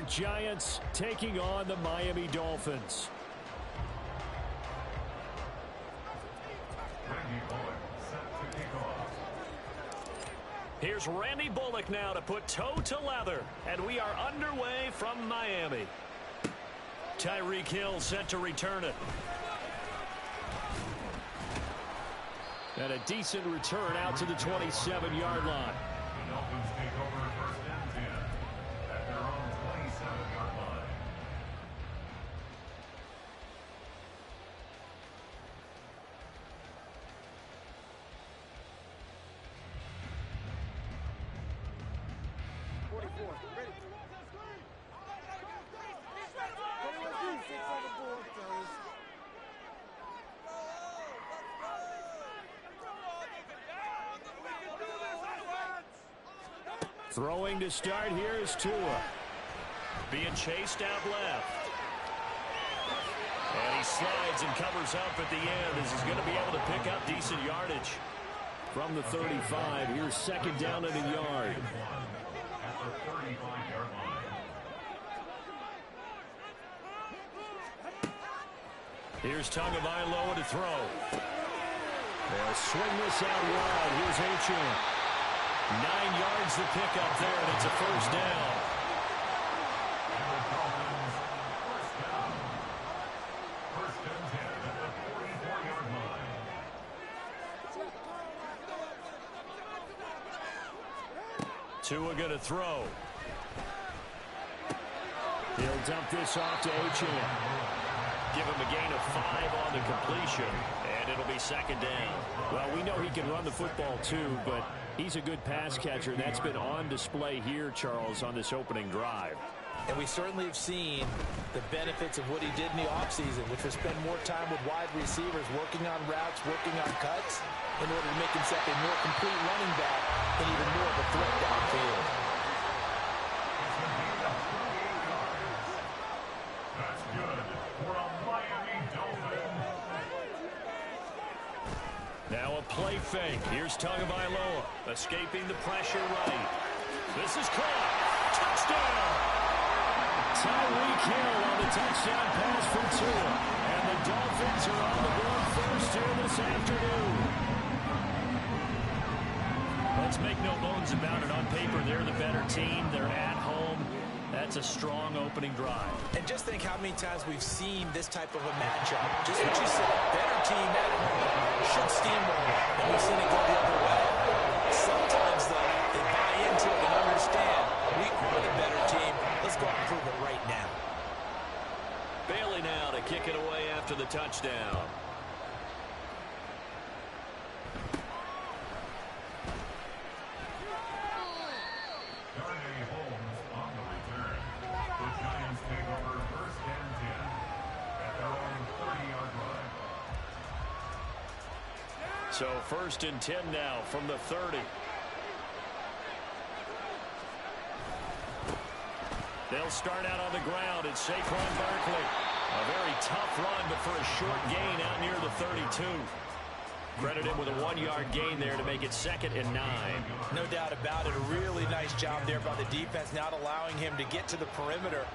Giants taking on the Miami Dolphins. Here's Randy Bullock now to put toe to leather. And we are underway from Miami. Tyreek Hill set to return it. And a decent return out to the 27-yard line. The Dolphins take over first and 10 at their own 27-yard line. Throwing to start here is Tua. Being chased out left. And he slides and covers up at the end as he's going to be able to pick up decent yardage. From the 35, here's second down and a yard. At the 35-yard line. Here's Tagovailoa to throw. They'll swing this out wide. Here's H2H. 9 yards to pick up there, and it's a first down. First and 10 at the 44-yard line. Tua going to throw. He'll dump this off to H2H. Give him a gain of 5 on the completion, and it'll be second down. Well, we know he can run the football too, but he's a good pass catcher, and that's been on display here, Charles, on this opening drive. And we certainly have seen the benefits of what he did in the offseason, which was spend more time with wide receivers, working on routes, working on cuts, in order to make himself a more complete running back and even more of a threat downfield. That's good for a Miami Dolphin. Now a play fake. Here's Tagovailoa, escaping the pressure right. This is caught. Touchdown! Tyreek Hill on the touchdown pass for Tua. And the Dolphins are on the board first here this afternoon. Let's make no bones about it. On paper, they're the better team. They're at home. That's a strong opening drive. And just think how many times we've seen this type of a matchup. Just what you said, better team at home should steamroll. And we've seen it go the other way. Sometimes, though, they buy into it and understand we are the better team. Let's go and prove it right now. Bailey now to kick it away after the touchdown. On the return, the Giants take over first and 10 at their own 30-yard line. So first and 10 now from the 30. They'll start out on the ground. It's Saquon Barkley. A very tough run, but for a short gain out near the 32. Credit him with a 1-yard gain there to make it second and 9. No doubt about it. A really nice job there by the defense, not allowing him to get to the perimeter.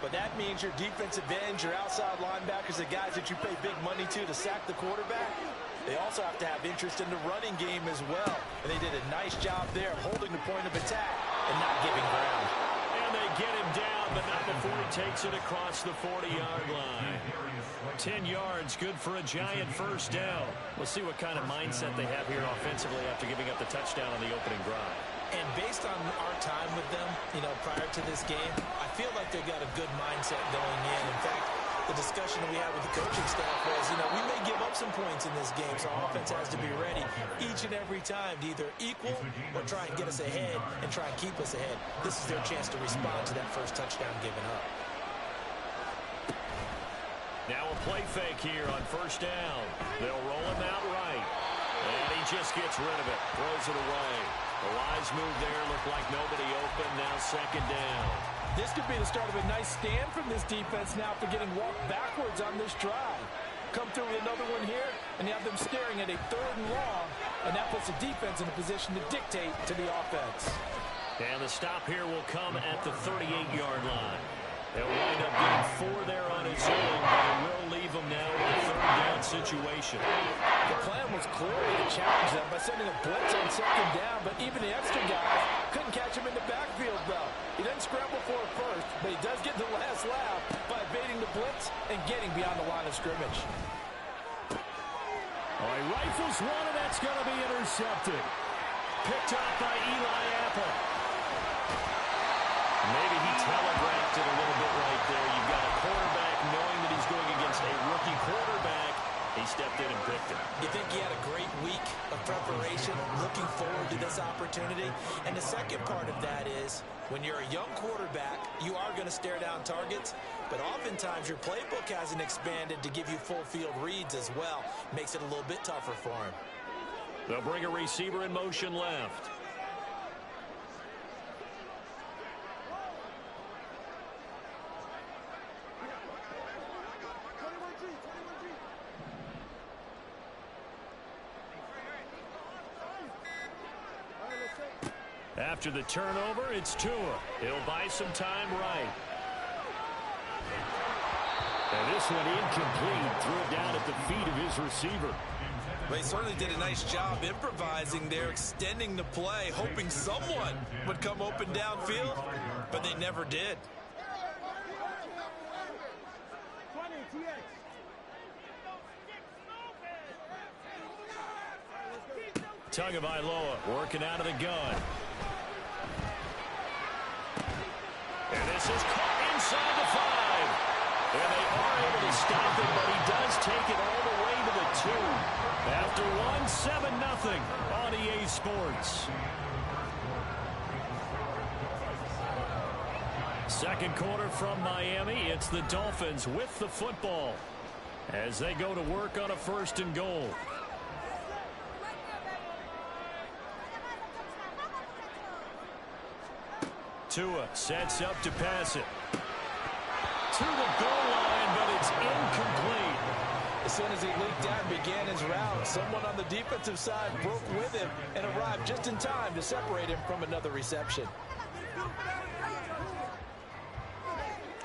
But that means your defensive ends, your outside linebackers, the guys that you pay big money to sack the quarterback, they also have to have interest in the running game as well. And they did a nice job there holding the point of attack and not giving ground. And they get him down, but not before he takes it across the 40-yard line. 10 yards, good for a Giant first down. We'll see what kind of mindset they have here offensively after giving up the touchdown on the opening drive. And based on our time with them, prior to this game, I feel like they got a good mindset going in. In fact, the discussion that we had with the coaching staff was, we may give up some points in this game, so our offense has to be ready each and every time to either equal or try and get us ahead and try and keep us ahead. This is their chance to respond to that first touchdown given up. Now a play fake here on first down. They'll roll him out right. And he just gets rid of it. Throws it away. A wise move there. Looked like nobody open. Now second down. This could be the start of a nice stand from this defense now after getting walked backwards on this drive. Come through with another one here, and you have them staring at a 3rd and long, and that puts the defense in a position to dictate to the offense. And the stop here will come at the 38-yard line. He'll wind up getting 4 there on his own, but it will leave him now with a 3rd down situation. The plan was clearly to challenge them by sending a blitz on 2nd down, but even the extra guys couldn't catch him in the backfield, though. He doesn't scramble for it first, but he does get the last laugh by evading the blitz and getting beyond the line of scrimmage. Oh, he rifles one, and that's going to be intercepted. Picked off by Eli Apple. Maybe he telegraphed it a little bit right there. You've got a quarterback knowing that he's going against a rookie quarterback. He stepped in and picked it. You think he had a great week of preparation, looking forward to this opportunity? And the second part of that is, when you're a young quarterback, you are going to stare down targets, but oftentimes your playbook hasn't expanded to give you full field reads as well. Makes it a little bit tougher for him. They'll bring a receiver in motion left. After the turnover, it's Tua. He'll buy some time right. And this one incomplete. Threw it down at the feet of his receiver. Well, he certainly did a nice job improvising there, extending the play, hoping someone would come open downfield, but they never did. Tagovailoa working out of the gun. And this is caught inside the 5. And they are able to stop it, but he does take it all the way to the 2. After 7-0 on EA Sports. Second quarter from Miami. It's the Dolphins with the football as they go to work on a 1st and goal. Tua sets up to pass it. To the goal line, but it's incomplete. As soon as he leaked out and began his route, someone on the defensive side broke with him and arrived just in time to separate him from another reception.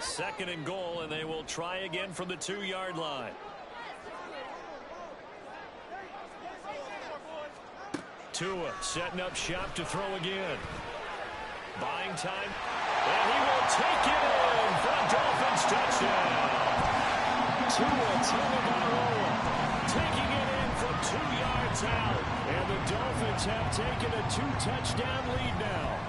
2nd and goal, and they will try again from the 2-yard line. Tua setting up shop to throw again. Buying time, and he will take it in for a Dolphins touchdown. Tua Tagovailoa taking it in from 2 yards out, and the Dolphins have taken a 2-touchdown lead now.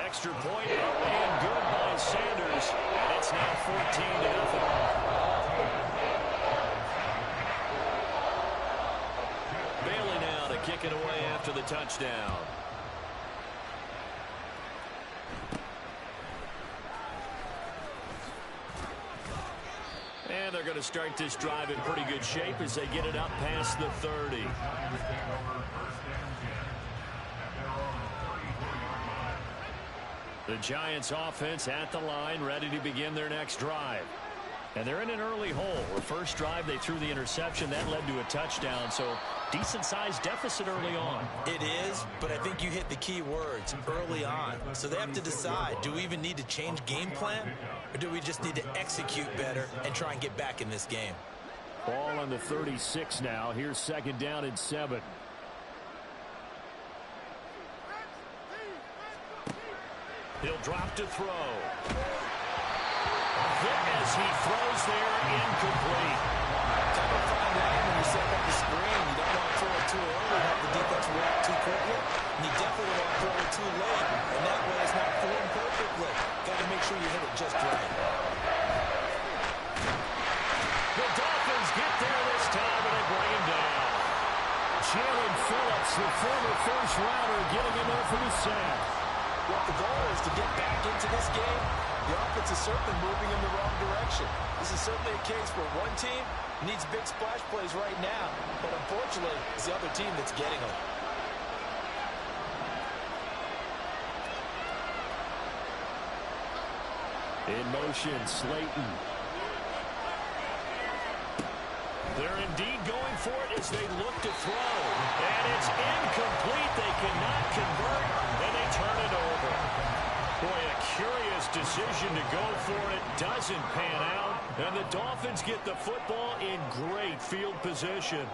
Extra point up and good by Sanders, and it's now 14-0. Bailey now to kick it away after the touchdown. And they're going to start this drive in pretty good shape as they get it up past the 30. The Giants offense at the line, ready to begin their next drive. And they're in an early hole. The first drive, they threw the interception. That led to a touchdown, so decent-sized deficit early on. It is, but I think you hit the key words, early on. So they have to decide, do we even need to change game plan, or do we just need to execute better and try and get back in this game? Ball on the 36 now. Here's 2nd down and 7. He'll drop to throw. As he throws there, incomplete. Time to find out when you set up the screen. You don't want to throw it too early, have the defense react too quickly, and you definitely don't want to throw it too late, and that way it's not formed perfectly. Got to make sure you hit it just right. The Dolphins get there this time, and they bring him down. Jalen Phillips, the former first-rounder, getting him there for the sack. Well, the goal is to get back into this game. The offense is certainly moving in the wrong direction. This is certainly a case where one team needs big splash plays right now, but unfortunately, it's the other team that's getting them. In motion, Slayton. They're indeed going for it as they look to throw. And it's incomplete. They cannot convert, and they turn it over. Boy, a curious decision to go for it. Doesn't pan out. And the Dolphins get the football in great field position.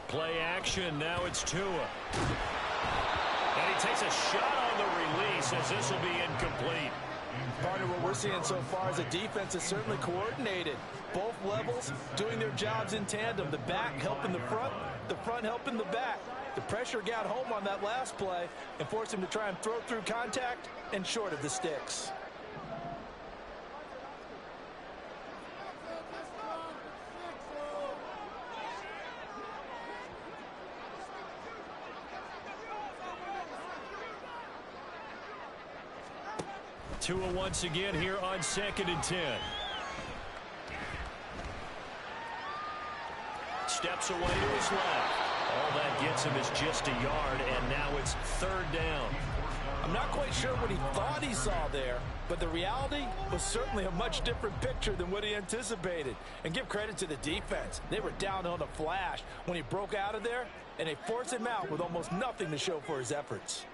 Play action. Now it's Tua. And he takes a shot on the release as this will be incomplete. Partner, what we're seeing so far is the defense is certainly coordinated. Both levels doing their jobs in tandem. The back helping the front helping the back. The pressure got home on that last play and forced him to try and throw through contact and short of the sticks. Tua once again here on 2nd and 10. Steps away to his left. All that gets him is just a yard, and now it's 3rd down. I'm not quite sure what he thought he saw there, but the reality was certainly a much different picture than what he anticipated. And give credit to the defense. They were down on a flash when he broke out of there, and they forced him out with almost nothing to show for his efforts.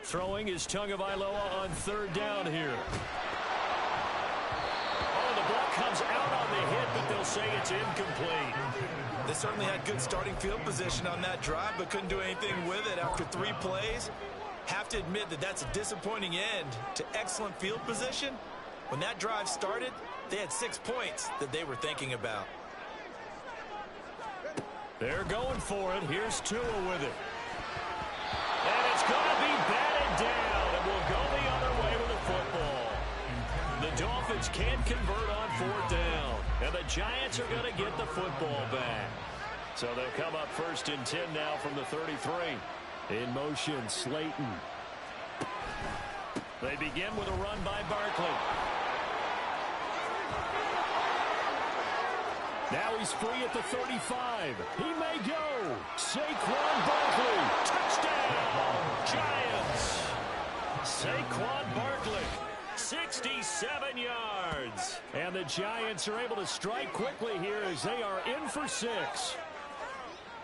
Throwing is Tagovailoa on 3rd down here. Oh, the ball comes out on the hit, but they'll say it's incomplete. They certainly had good starting field position on that drive, but couldn't do anything with it after 3 plays. Have to admit that that's a disappointing end to excellent field position. When that drive started, they had 6 points that they were thinking about. They're going for it. Here's Tua with it. And it's going to be batted down, and we'll go the other way with the football. The Dolphins can't convert on 4th down, and the Giants are going to get the football back. So they'll come up 1st and 10 now from the 33. In motion, Slayton. They begin with a run by Barkley. Now he's free at the 35. He may go. Saquon Barkley. Touchdown, Giants. Saquon Barkley, 67 yards. And the Giants are able to strike quickly here as they are in for 6.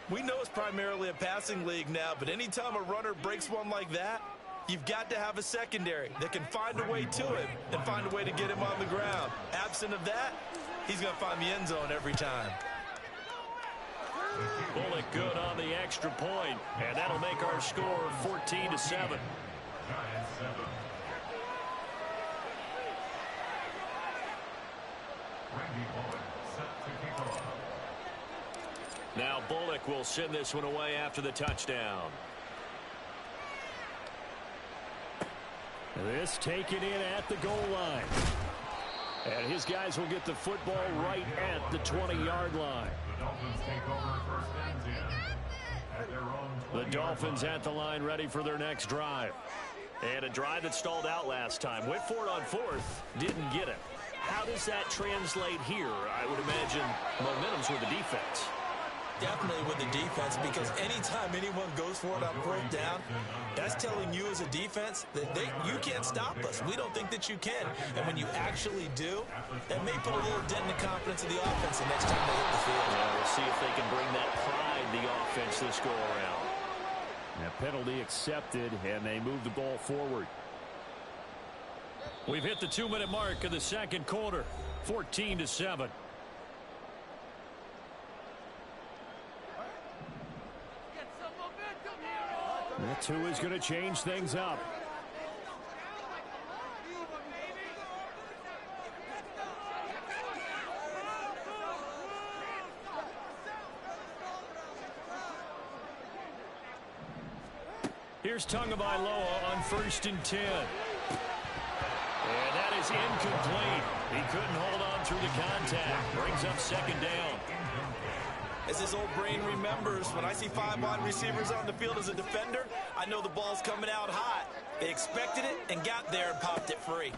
We know it's primarily a passing league now, but anytime a runner breaks one like that, you've got to have a secondary that can find a way to him and find a way to get him on the ground. Absent of that, he's going to find the end zone every time. Bullock good on the extra point, and that'll make our score 14-7. Now Bullock will send this one away after the touchdown. This taken in at the goal line. And his guys will get the football right at the 20-yard line. The Dolphins take over 1st and 10 at their own 20-yard The Dolphins line. at the line ready for their next drive. And a drive that stalled out last time. Went for it on 4th, didn't get it. How does that translate here? I would imagine momentum's with the defense. Definitely with the defense, because anytime anyone goes for it on 4th down, that's telling you as a defense that you can't stop us. We don't think that you can. And when you actually do, that may put a little dent in the confidence of the offense the next time they hit the field. Yeah, we'll see if they can bring that pride, the offense, this go around. That penalty accepted, and they move the ball forward. We've hit the 2-minute mark of the 2nd quarter, 14-7. That 2 is going to change things up. Here's Tagovailoa on 1st and 10. And that is incomplete. He couldn't hold on through the contact. Brings up 2nd down. As this old brain remembers, when I see 5 wide receivers on the field as a defender, I know the ball's coming out hot. They expected it and got there and popped it free.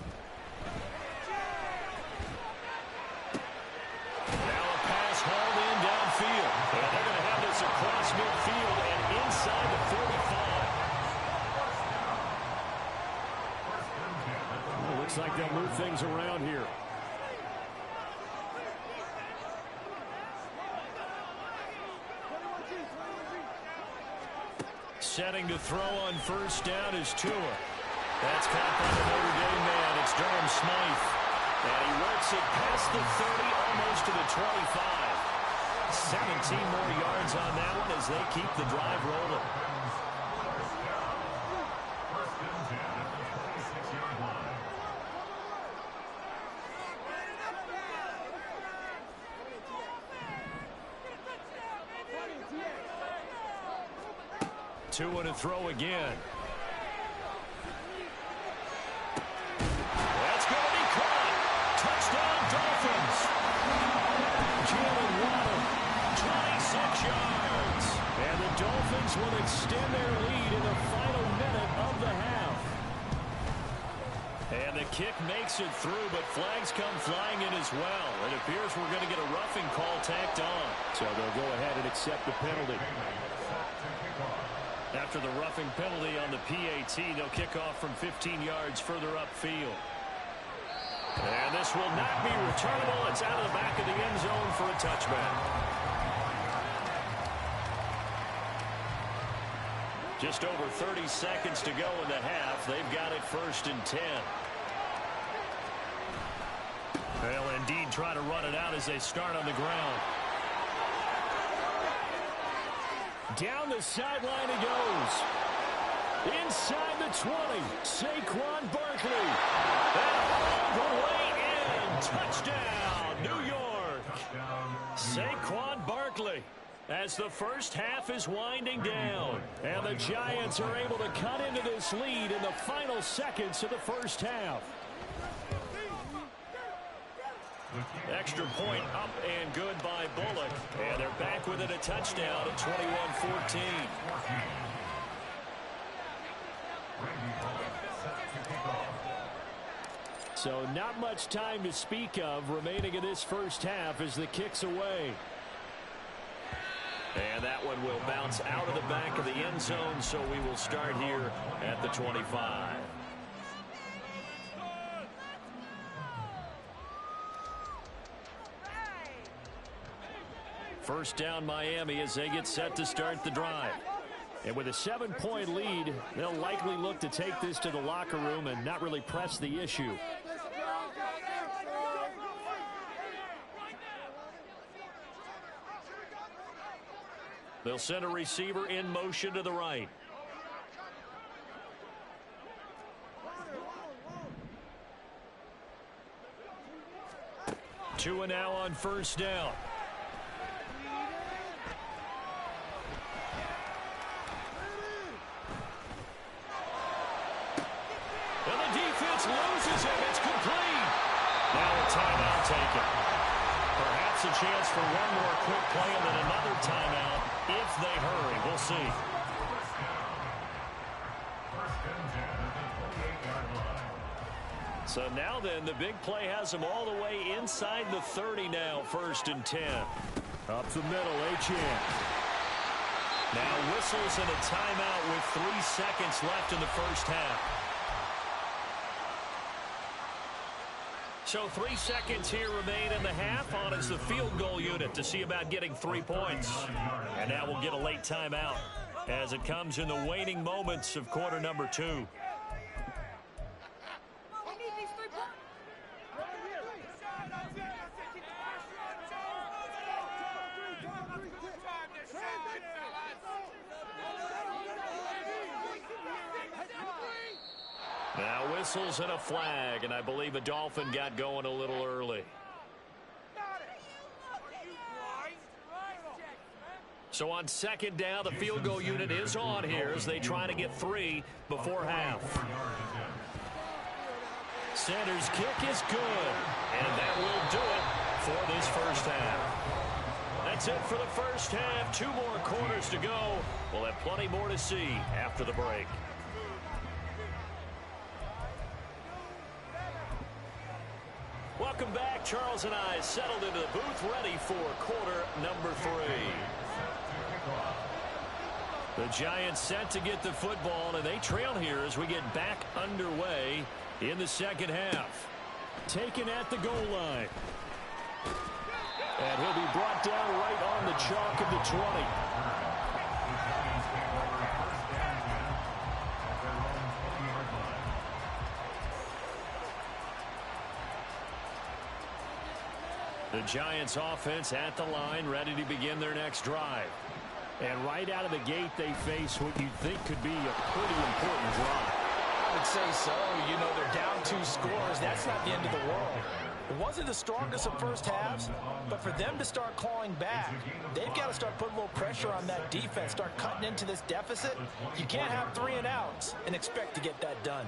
Now a pass hauled in downfield. And they're going to have this across midfield and inside the 45. Looks like they'll move things around here. Setting to throw on first down is Tua. That's caught by the Notre Dame man. It's Durham Smythe. And he works it past the 30, almost to the 25. 17 more yards on that one as they keep the drive rolling. First and 10 at the 26-yard line. Tua to throw again. That's going to be caught. Touchdown, Dolphins. Jalen Waddle, 26 yards. And the Dolphins will extend their lead in the final minute of the half. And the kick makes it through, but flags come flying in as well. It appears we're going to get a roughing call tacked on. So they'll go ahead and accept the penalty. After the roughing penalty on the PAT, they'll kick off from 15 yards further upfield. And this will not be returnable. It's out of the back of the end zone for a touchback. Just over 30 seconds to go in the half. They've got it first and 10. They'll indeed try to run it out as they start on the ground. Down the sideline he goes. Inside the 20, Saquon Barkley. And all the way in. Touchdown, New York. Saquon Barkley. As the first half is winding down. And the Giants are able to cut into this lead in the final seconds of the first half. Extra point up and good by Bullock. And they're back within a touchdown at 21-14. So not much time to speak of remaining in this first half as the kick's away. And that one will bounce out of the back of the end zone, so we will start here at the 25. First down Miami as they get set to start the drive. And with a 7-point lead, they'll likely look to take this to the locker room and not really press the issue. They'll send a receiver in motion to the right. Tua now on first down. And the defense loses him. It's complete. Now a timeout taken. Perhaps a chance for one more quick play and then another timeout if they hurry. We'll see. So now then, the big play has them all the way inside the 30 now, first and 10. Up the middle, H2H. Now whistles and a timeout with 3 seconds left in the first half. So 3 seconds here remain in the half on as the field goal unit to see about getting 3 points. And now we'll get a late timeout as it comes in the waning moments of quarter number 2. Now whistles and a flag, and I believe a Dolphin got going a little early. So on second down, the field goal unit is on here as they try to get 3 before half. Sanders' kick is good, and that will do it for this first half. That's it for the first half. 2 more quarters to go. We'll have plenty more to see after the break. Welcome back. Charles and I settled into the booth ready for quarter number 3. The Giants set to get the football, and they trail here as we get back underway in the second half. Taken at the goal line. And he'll be brought down right on the chalk of the 20. The Giants offense at the line, ready to begin their next drive. And right out of the gate, they face what you'd think could be a pretty important drive. I would say so. You know, they're down 2 scores. That's not the end of the world. It wasn't the strongest of first halves, but for them to start clawing back, they've got to start putting a little pressure on that defense, start cutting into this deficit. You can't have 3 and outs and expect to get that done.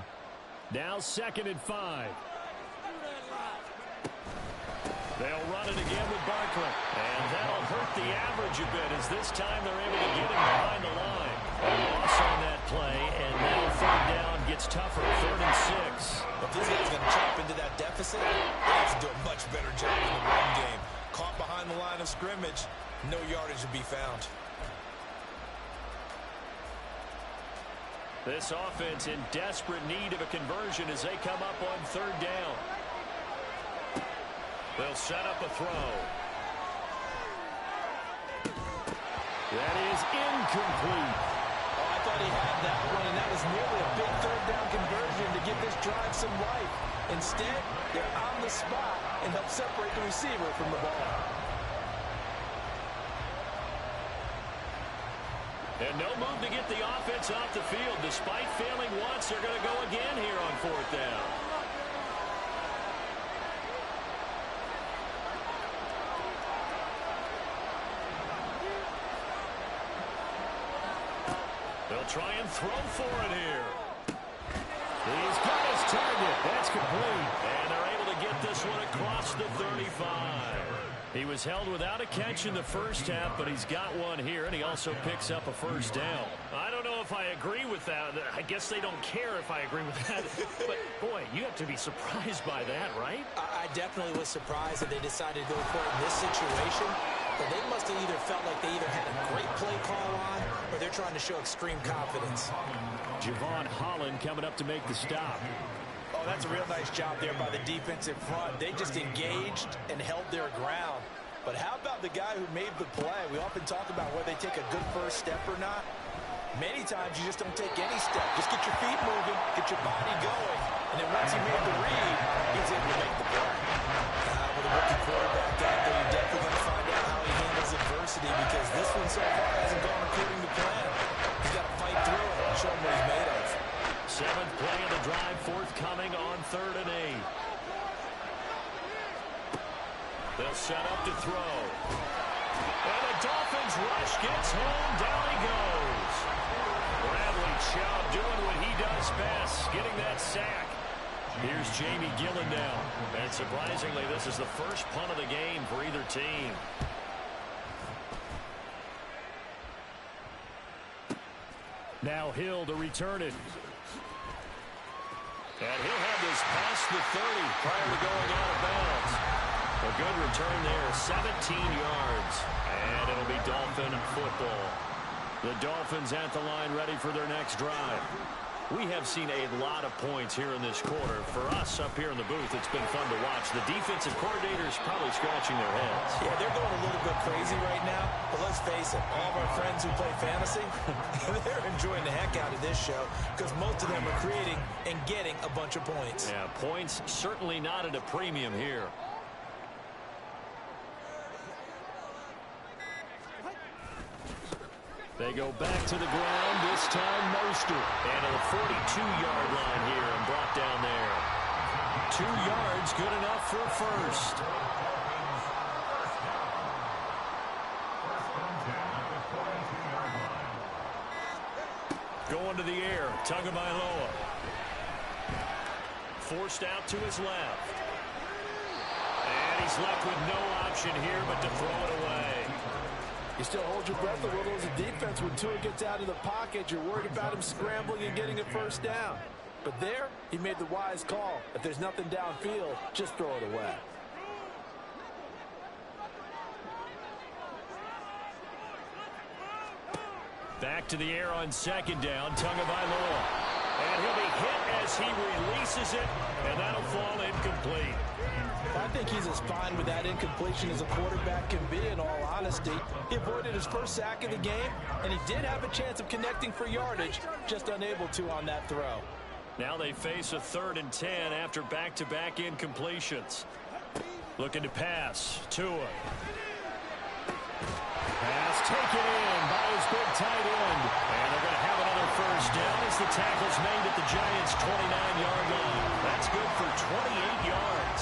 Now 2nd and 5. They'll run it again with Barkley. And that'll hurt the average a bit as this time they're able to get him behind the line. A loss on that play, and now 3rd down gets tougher. 3rd and 6. If this guy's going to chop into that deficit, he has to do a much better job in the run game. Caught behind the line of scrimmage, no yardage to be found. This offense in desperate need of a conversion as they come up on 3rd down. They'll set up a throw. That is incomplete. Oh, I thought he had that one, and that was nearly a big 3rd down conversion to give this drive some life. Instead, they're on the spot and help separate the receiver from the ball. And no move to get the offense off the field. Despite failing once, they're going to go again here on 4th down. They'll try and throw for it here. He's got his target. That's complete. And they're able to get this one across the 35. He was held without a catch in the first half, but he's got one here, and he also picks up a 1st down. I don't know if I agree with that. I guess they don't care if I agree with that. But, boy, you have to be surprised by that, right? I definitely was surprised that they decided to go for it in this situation. But they must have either felt like they either had a great play call on or they're trying to show extreme confidence. Javon Holland coming up to make the stop. Oh, that's a real nice job there by the defensive front. They just engaged and held their ground. But how about the guy who made the play? We often talk about whether they take a good first step or not. Many times you just don't take any step. Just get your feet moving, get your body going. And then once he made the read, he's able to make the play. With a rookie quarterback out there, you're definitely going to find out how he handles adversity because this one so far hasn't gone according to plan. He's got to fight through it and show him what he's made of. 7th play of the drive, forthcoming on 3rd and 8. They'll set up to throw. And the Dolphins rush gets home. Down he goes. Bradley Chubb doing what he does best, getting that sack. Here's Jamie Gillen now. And surprisingly, this is the first punt of the game for either team. Now Hill to return it. And he'll have this past the 30 prior to going out of bounds. A good return there, 17 yards. And it'll be Dolphin football. The Dolphins at the line ready for their next drive. We have seen a lot of points here in this quarter. For us up here in the booth, it's been fun to watch. The defensive coordinators probably scratching their heads. Yeah, they're going a little bit crazy right now. But let's face it, all of our friends who play fantasy, they're enjoying the heck out of this show because most of them are creating and getting a bunch of points. Yeah, points certainly not at a premium here. They go back to the ground, this time Mostert. And to the 42-yard line here and brought down there. 2 yards, good enough for a first. Going to the air, Tagovailoa. Forced out to his left. And he's left with no option here but to throw it away. You still hold your breath a little as a defense when Tua gets out of the pocket. You're worried about him scrambling and getting a first down. But there, he made the wise call. If there's nothing downfield, just throw it away. Back to the air on 2nd down, Tagovailoa. And he'll be hit as he releases it, and that'll fall incomplete. I think he's as fine with that incompletion as a quarterback can be, in all honesty. He avoided his first sack of the game, and he did have a chance of connecting for yardage, just unable to on that throw. Now they face a 3rd and 10 after back-to-back incompletions. Looking to pass. Tua. Pass taken in by his big tight end. And they're going to have another first down as the tackle's made at the Giants' 29-yard line. That's good for 28 yards.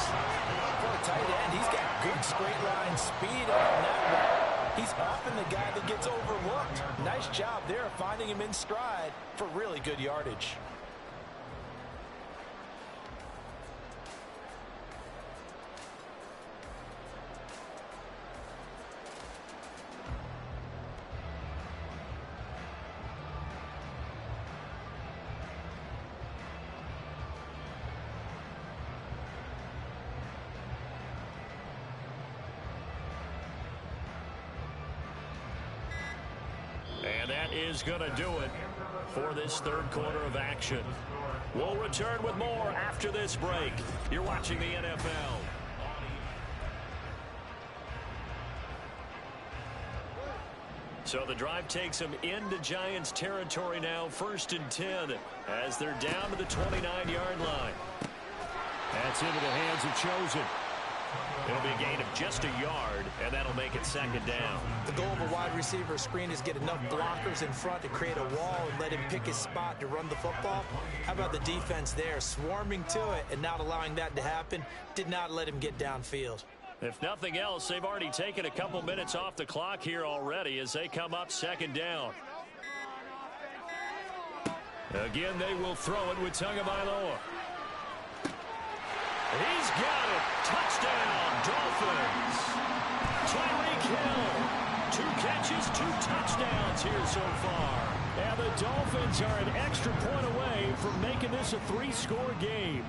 For a tight end, he's got good straight line speed on that one. He's often the guy that gets overlooked. Nice job there finding him in stride for really good yardage. And that is going to do it for this third quarter of action. We'll return with more after this break. You're watching the NFL. So the drive takes them into Giants territory now, 1st and 10, as they're down to the 29-yard line. That's into the hands of Chosen. It'll be a gain of just a yard, and that'll make it 2nd down. The goal of a wide receiver screen is get enough blockers in front to create a wall and let him pick his spot to run the football. How about the defense there, swarming to it and not allowing that to happen? Did not let him get downfield. If nothing else, they've already taken a couple minutes off the clock here already as they come up 2nd down. Again, they will throw it with Tagovailoa. He's got it. Touchdown, Dolphins. Tyreek Hill. 2 catches, 2 touchdowns here so far. And the Dolphins are an extra point away from making this a 3-score game.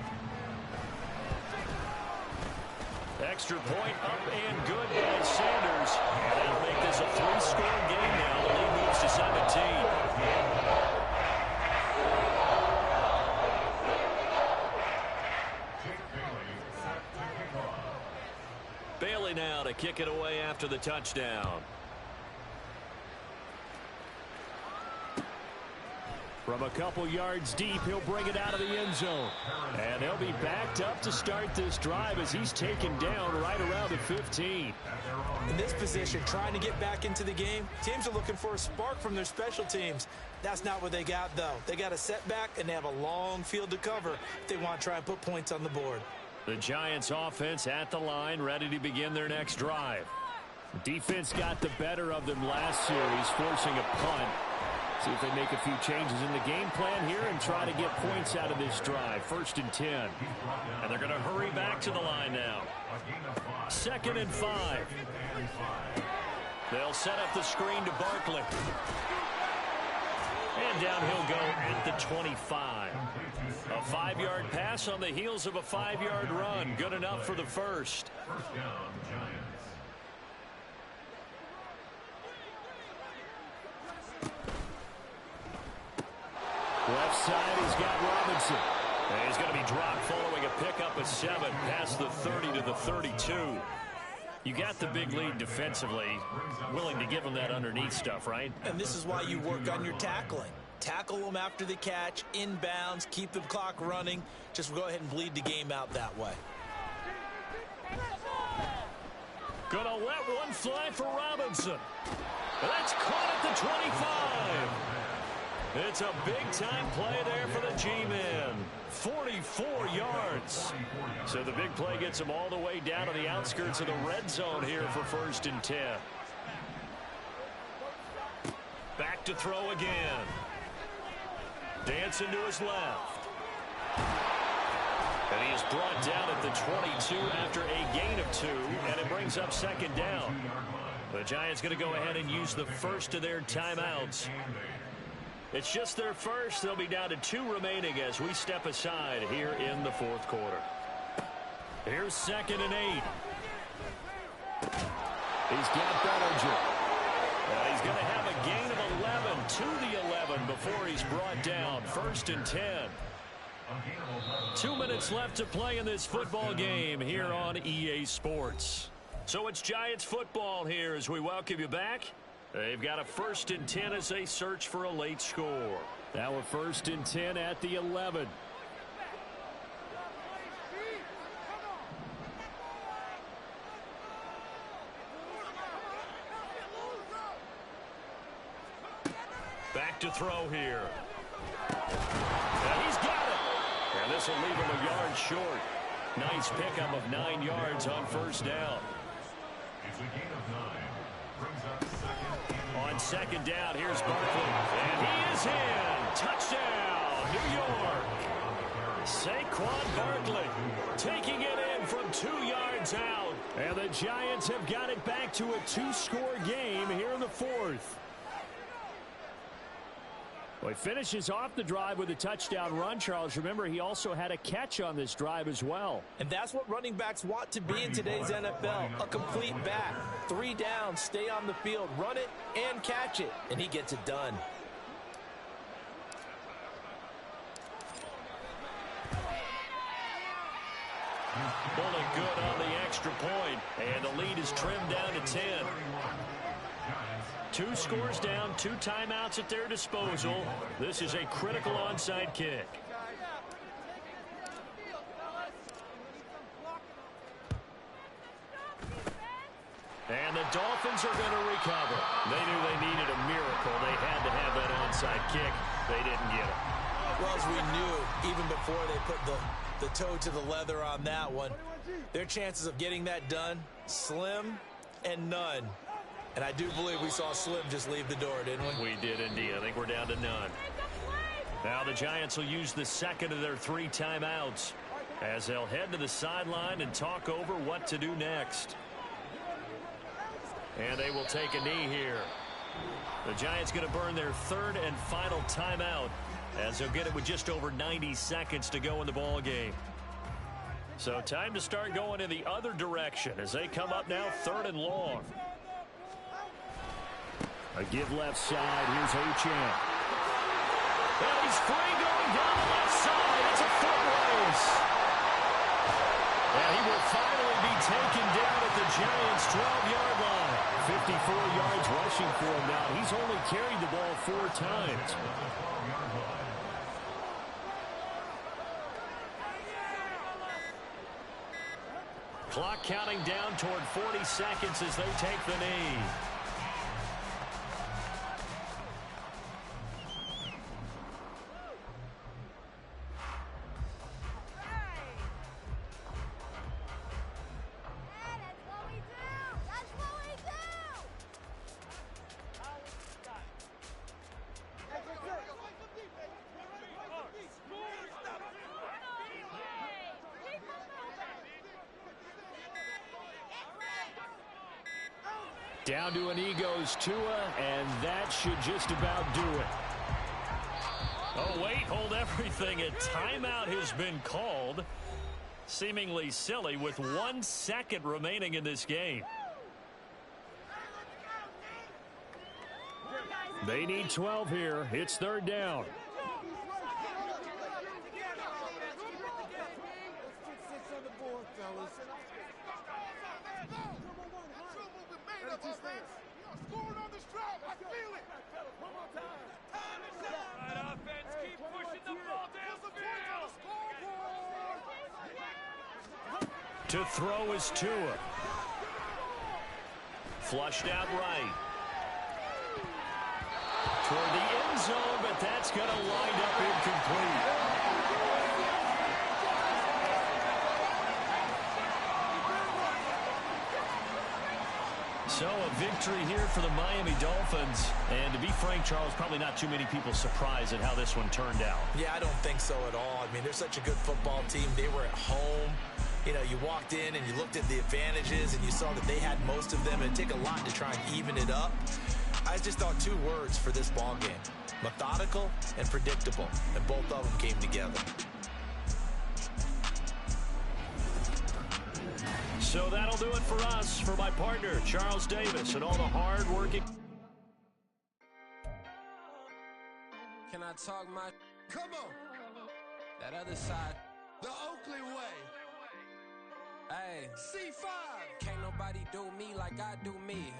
Extra point up and good by Sanders. And that'll make this a 3-score game now. The lead moves to 17. Bailey now to kick it away after the touchdown. From a couple yards deep, he'll bring it out of the end zone. And they'll be backed up to start this drive as he's taken down right around the 15. In this position, trying to get back into the game, teams are looking for a spark from their special teams. That's not what they got, though. They got a setback, and they have a long field to cover if they want to try and put points on the board. The Giants offense at the line, ready to begin their next drive. Defense got the better of them last series, forcing a punt. See if they make a few changes in the game plan here and try to get points out of this drive. 1st and 10. And they're going to hurry back to the line now. 2nd and 5. They'll set up the screen to Barkley. And down he'll go at the 25. A 5-yard pass on the heels of a 5-yard run. Good enough for the first. Left side, he's got Robinson. And he's going to be dropped following a pickup of 7 past the 30 to the 32. You got the big lead defensively, willing to give them that underneath stuff, right? And this is why you work on your tackling. Tackle them after the catch, inbounds, keep the clock running. Just go ahead and bleed the game out that way. Gonna let one fly for Robinson. That's caught at the 25. It's a big-time play there for the G-men. 44 yards. So the big play gets them all the way down to the outskirts of the red zone here for 1st and 10. Back to throw again. Dancing to his left. And he is brought down at the 22 after a gain of 2, and it brings up 2nd down. The Giants going to go ahead and use the first of their timeouts. It's just their first. They'll be down to 2 remaining as we step aside here in the 4th quarter. Here's 2nd and 8. He's got Bellinger. He's going to have a gain of 11 to the 11 before he's brought down. 1st and 10. 2 minutes left to play in this football game here on EA Sports. So it's Giants football here as we welcome you back. They've got a 1st and 10 as they search for a late score. Now a 1st and 10 at the 11. Back to throw here. And he's got it. And this will leave him a yard short. Nice pickup of 9 yards on first down. It's a gain of 9. Brings up On second down, here's Barkley. And he is in. Touchdown, New York. Saquon Barkley taking it in from 2 yards out. And the Giants have got it back to a 2-score game here in the fourth. Well, he finishes off the drive with a touchdown run, Charles. Remember, he also had a catch on this drive as well. And that's what running backs want to be in today's NFL, a complete back. 3 downs, stay on the field, run it, and catch it. And he gets it done. Pulling good on the extra point, and the lead is trimmed down to 10. 2 scores down, 2 timeouts at their disposal. This is a critical onside kick. And the Dolphins are going to recover. They knew they needed a miracle. They had to have that onside kick. They didn't get it. Well, as we knew, even before they put the toe to the leather on that one, their chances of getting that done, slim and none. And I do believe we saw Slim just leave the door, didn't we? We did indeed. I think we're down to none. Now the Giants will use the second of their 3 timeouts as they'll head to the sideline and talk over what to do next. And they will take a knee here. The Giants going to burn their 3rd and final timeout as they'll get it with just over 90 seconds to go in the ball game. So time to start going in the other direction as they come up now 3rd and long. A give left side. Here's H2H. And he's free going down the left side. It's a foot race. And he will finally be taken down at the Giants' 12-yard line. 54 yards rushing for him now. He's only carried the ball 4 times. Clock counting down toward 40 seconds as they take the knee. Down to a knee goes Tua, and that should just about do it. Oh, wait, hold everything. A timeout has been called. Seemingly silly with 1 second remaining in this game. They need 12 here. It's 3rd down. To throw is Tua. Flushed out right. Toward the end zone, but that's going to wind up incomplete. So a victory here for the Miami Dolphins. And to be frank, Charles, probably not too many people surprised at how this one turned out. Yeah, I don't think so at all. I mean, they're such a good football team. They were at home. You know, you walked in and you looked at the advantages and you saw that they had most of them. It'd take a lot to try and even it up. I just thought 2 words for this ball game: methodical and predictable. And both of them came together. So that'll do it for us. For my partner, Charles Davis, and all the hard-working... Can I talk my... Come on. That other side. The Oakley way. Hey. C5. Can't nobody do me like I do me.